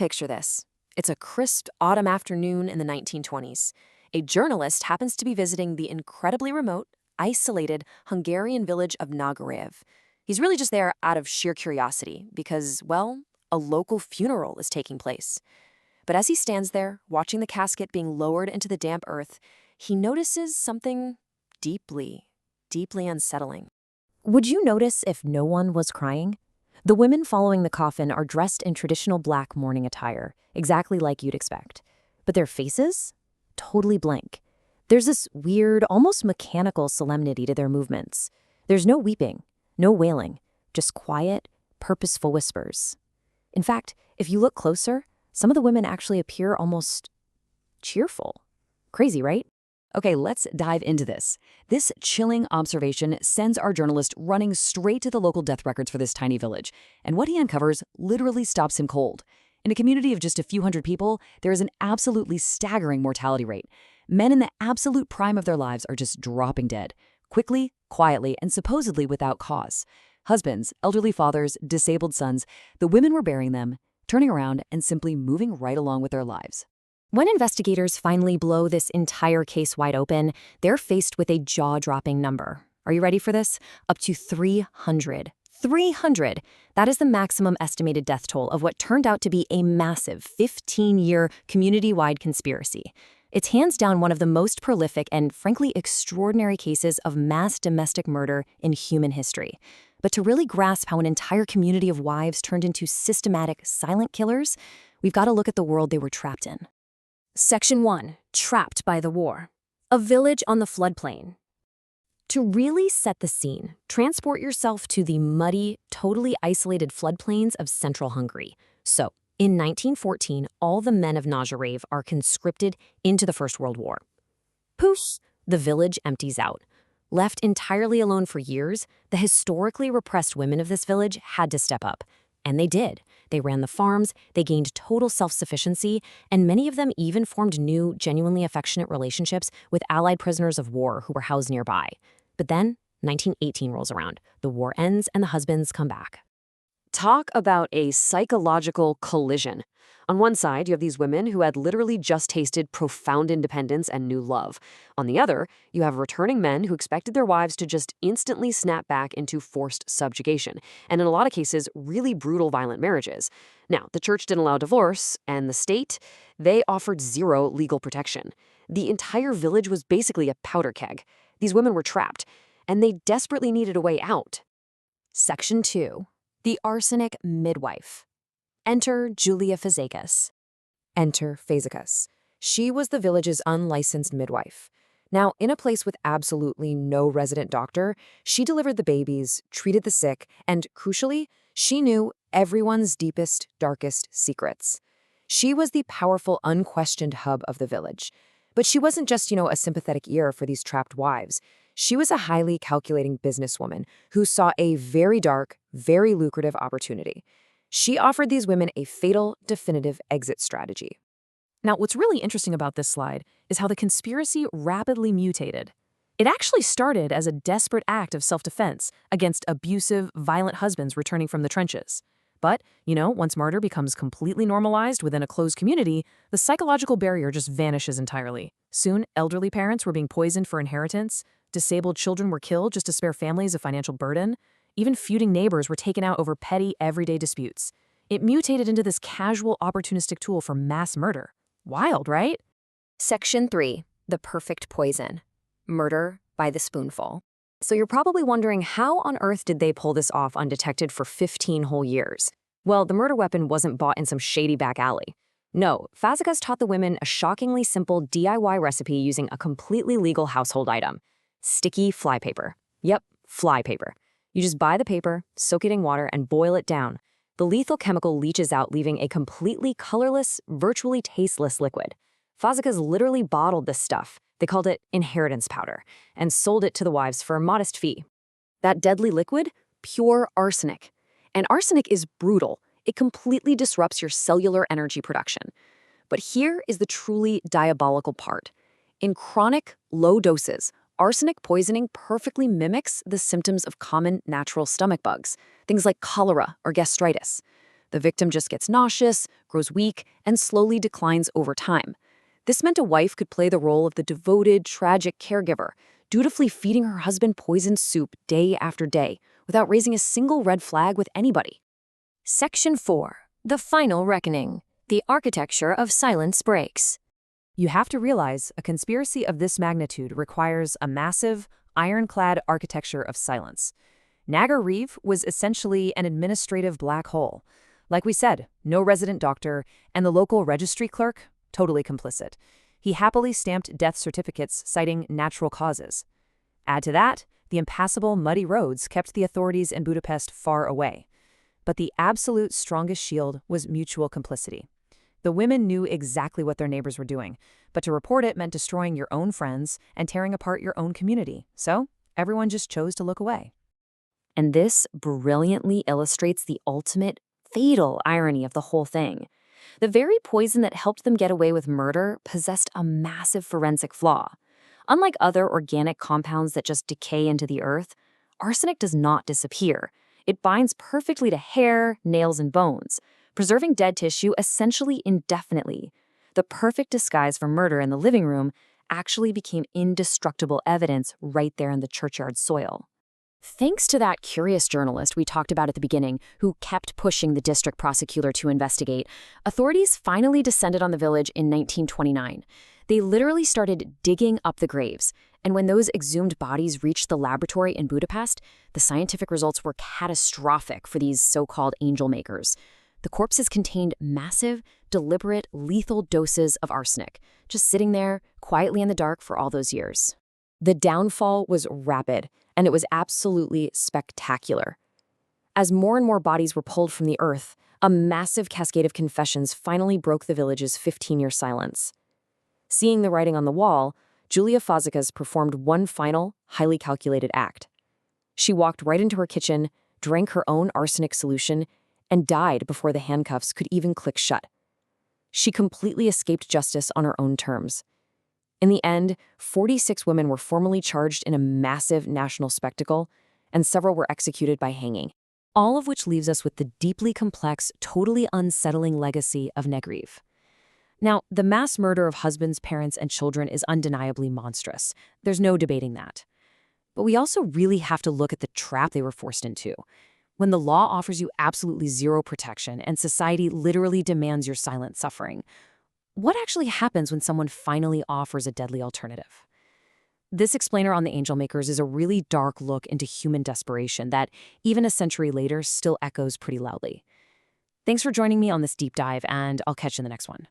Picture this. It's a crisp autumn afternoon in the 1920s. A journalist happens to be visiting the incredibly remote, isolated Hungarian village of Nagyrév. He's really just there out of sheer curiosity because, well, a local funeral is taking place. But as he stands there, watching the casket being lowered into the damp earth, he notices something deeply, deeply unsettling. Would you notice if no one was crying? The women following the coffin are dressed in traditional black mourning attire, exactly like you'd expect. But their faces? Totally blank. There's this weird, almost mechanical solemnity to their movements. There's no weeping, no wailing, just quiet, purposeful whispers. In fact, if you look closer, some of the women actually appear almost cheerful. Crazy, right? Okay, let's dive into this. This chilling observation sends our journalist running straight to the local death records for this tiny village, and what he uncovers literally stops him cold. In a community of just a few hundred people, there is an absolutely staggering mortality rate. Men in the absolute prime of their lives are just dropping dead, quickly, quietly, and supposedly without cause. Husbands, elderly fathers, disabled sons, the women were burying them, turning around and simply moving right along with their lives. When investigators finally blow this entire case wide open, they're faced with a jaw-dropping number. Are you ready for this? Up to 300. 300! That is the maximum estimated death toll of what turned out to be a massive 15-year community-wide conspiracy. It's hands down one of the most prolific and, frankly, extraordinary cases of mass domestic murder in human history. But to really grasp how an entire community of wives turned into systematic, silent killers, we've got to look at the world they were trapped in. Section 1. Trapped by the war. A village on the floodplain. To really set the scene, transport yourself to the muddy, totally isolated floodplains of central Hungary. So, in 1914, all the men of Nagyrév are conscripted into the First World War. Poof! The village empties out. Left entirely alone for years, the historically repressed women of this village had to step up. And they did. They ran the farms, they gained total self-sufficiency, and many of them even formed new, genuinely affectionate relationships with Allied prisoners of war who were housed nearby. But then, 1918 rolls around. The war ends and the husbands come back. Talk about a psychological collision. On one side, you have these women who had literally just tasted profound independence and new love. On the other, you have returning men who expected their wives to just instantly snap back into forced subjugation, and in a lot of cases, really brutal, violent marriages. Now, the church didn't allow divorce, and the state, they offered zero legal protection. The entire village was basically a powder keg. These women were trapped, and they desperately needed a way out. Section 2. The Arsenic Midwife. Enter Julia Fazekas. Enter Fazekas. She was the village's unlicensed midwife. Now, in a place with absolutely no resident doctor, she delivered the babies, treated the sick, and, crucially, she knew everyone's deepest, darkest secrets. She was the powerful, unquestioned hub of the village. But she wasn't just, a sympathetic ear for these trapped wives. She was a highly calculating businesswoman who saw a very dark, very lucrative opportunity. She offered these women a fatal, definitive exit strategy. Now, what's really interesting about this slide is how the conspiracy rapidly mutated. It actually started as a desperate act of self-defense against abusive, violent husbands returning from the trenches. But, once murder becomes completely normalized within a closed community, the psychological barrier just vanishes entirely. Soon, elderly parents were being poisoned for inheritance, disabled children were killed just to spare families a financial burden, even feuding neighbors were taken out over petty, everyday disputes. It mutated into this casual, opportunistic tool for mass murder. Wild, right? Section 3. The perfect poison. Murder by the spoonful. So you're probably wondering, how on earth did they pull this off undetected for 15 whole years? Well, the murder weapon wasn't bought in some shady back alley. No, Fazekas taught the women a shockingly simple DIY recipe using a completely legal household item. Sticky flypaper. Yep, flypaper. You just buy the paper, soak it in water, and boil it down. The lethal chemical leaches out, leaving a completely colorless, virtually tasteless liquid. Fazekas literally bottled this stuff. They called it inheritance powder, and sold it to the wives for a modest fee. That deadly liquid? Pure arsenic. And arsenic is brutal. It completely disrupts your cellular energy production. But here is the truly diabolical part. In chronic, low doses, arsenic poisoning perfectly mimics the symptoms of common natural stomach bugs, things like cholera or gastritis. The victim just gets nauseous, grows weak, and slowly declines over time. This meant a wife could play the role of the devoted, tragic caregiver, dutifully feeding her husband poisoned soup day after day, without raising a single red flag with anybody. Section 4. The Final Reckoning. The Architecture of Silence Breaks. You have to realize a conspiracy of this magnitude requires a massive, ironclad architecture of silence. Nagyrév was essentially an administrative black hole. Like we said, no resident doctor, and the local registry clerk, totally complicit. He happily stamped death certificates citing natural causes. Add to that, the impassable, muddy roads kept the authorities in Budapest far away. But the absolute strongest shield was mutual complicity. The women knew exactly what their neighbors were doing, but to report it meant destroying your own friends and tearing apart your own community. So everyone just chose to look away. And this brilliantly illustrates the ultimate, fatal irony of the whole thing. The very poison that helped them get away with murder possessed a massive forensic flaw. Unlike other organic compounds that just decay into the earth, arsenic does not disappear. It binds perfectly to hair, nails, and bones, preserving dead tissue essentially indefinitely. The perfect disguise for murder in the living room actually became indestructible evidence right there in the churchyard soil. Thanks to that curious journalist we talked about at the beginning, who kept pushing the district prosecutor to investigate, authorities finally descended on the village in 1929. They literally started digging up the graves, and when those exhumed bodies reached the laboratory in Budapest, the scientific results were catastrophic for these so-called angel makers. The corpses contained massive, deliberate, lethal doses of arsenic, just sitting there quietly in the dark for all those years. The downfall was rapid, and it was absolutely spectacular. As more and more bodies were pulled from the earth, a massive cascade of confessions finally broke the village's 15-year silence. Seeing the writing on the wall, Julia Fazekas performed one final, highly calculated act. She walked right into her kitchen, drank her own arsenic solution, and died before the handcuffs could even click shut. She completely escaped justice on her own terms. In the end, 46 women were formally charged in a massive national spectacle, and several were executed by hanging. All of which leaves us with the deeply complex, totally unsettling legacy of Nagyrév. Now, the mass murder of husbands, parents, and children is undeniably monstrous. There's no debating that. But we also really have to look at the trap they were forced into. When the law offers you absolutely zero protection and society literally demands your silent suffering, what actually happens when someone finally offers a deadly alternative? This explainer on the Angel Makers is a really dark look into human desperation that, even a century later, still echoes pretty loudly. Thanks for joining me on this deep dive, and I'll catch you in the next one.